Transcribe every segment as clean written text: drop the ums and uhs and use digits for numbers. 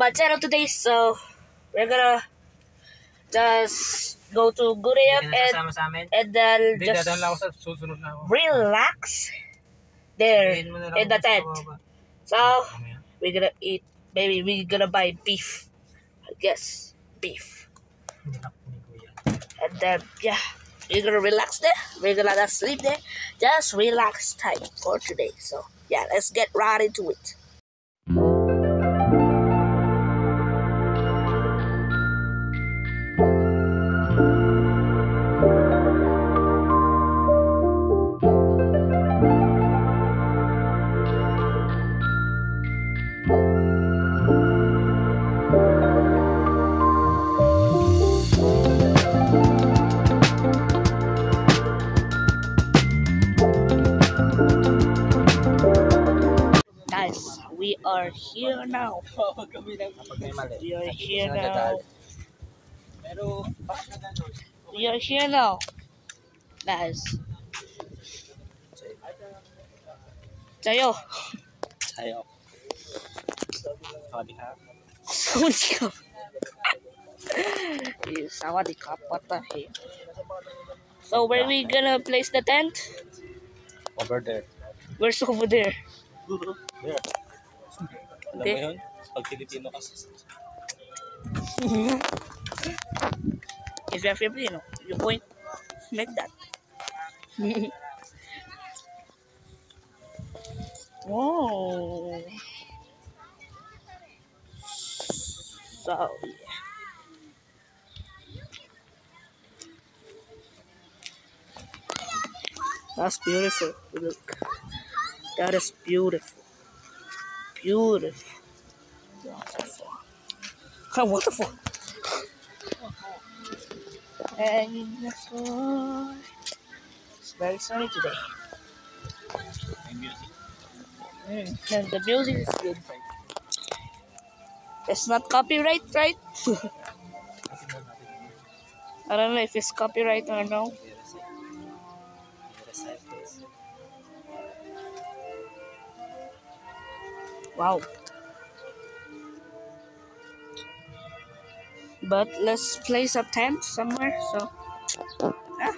my channel today, so we're gonna just go to Guriap and then just relax there in the tent. So we're gonna eat, maybe we're gonna buy beef, I guess, beef. And then yeah, we're gonna relax there, we're gonna not sleep there, just relax time for today. So yeah, let's get right into it. Guys, we are here now. We are here now. We are here now. Guys. Sayo. Sawadee. Sawadee. What the hell? So where we gonna place the tent? Over there. Where's over there? There. Alam mo yun? Pag Filipino kasi. If you're Filipino, you point like that. Whoa. So yeah. That's beautiful. Look. That is beautiful. Beautiful. Wonderful. How wonderful. And it's very sunny today. And the music is good. It's not copyright, right? I don't know if it's copyright or no. Wow. But let's place a tent somewhere, so yeah.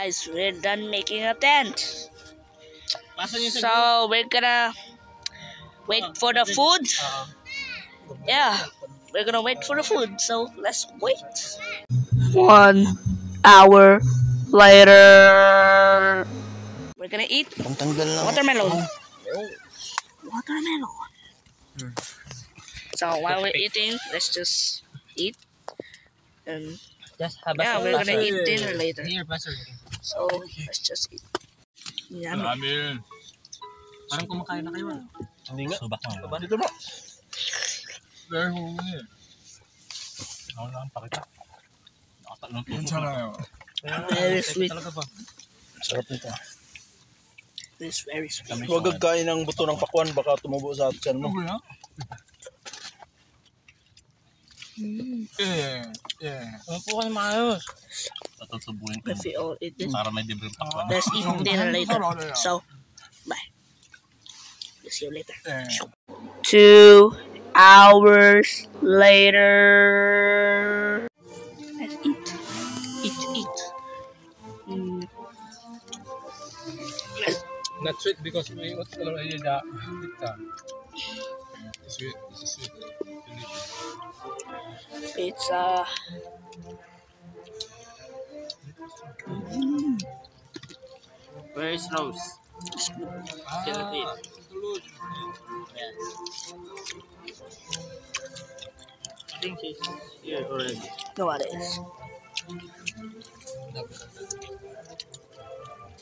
Guys, we're done making a tent. So we're gonna wait for the food. Yeah, we're gonna wait for the food. So let's wait. 1 hour later, we're gonna eat watermelon. Watermelon. So while we're eating, let's just eat. And yeah, we're gonna eat dinner later. So let's just eat. Yummy. Parang kumakain na kayo. Hindi nga. Subak na. Dito ba? Very hungry. Ako lang pakita. Nakatalong po. Very sweet. Sarap nito. It's very sweet. Huwag kagkain ng buto ng pakwan, baka tumubo sa tiyan mo. Ano po kayo maayos? Patutubuin ko. If we all eat this, Para may libreng pakwan. let's eat dinner later. So, bye. See you later. 2 hours later. Let's eat. Eat. Not sweet because we what's already the sweet. This is sweet. It's Where is Rose? it's good. Cannot eat. Yes. I think she's here already. No, what is?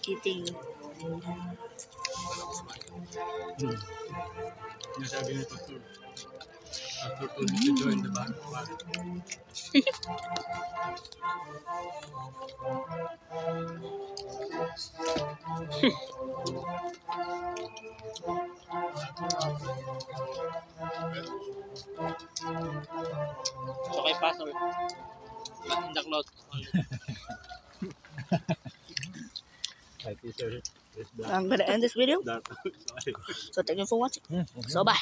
Eating. Nasabi ni Pastor. Pastor told me to join the band. So kay Pastor, in the cloth only. My t-shirt is black. I'm gonna end this video. Dark. So thank you for watching. So bye.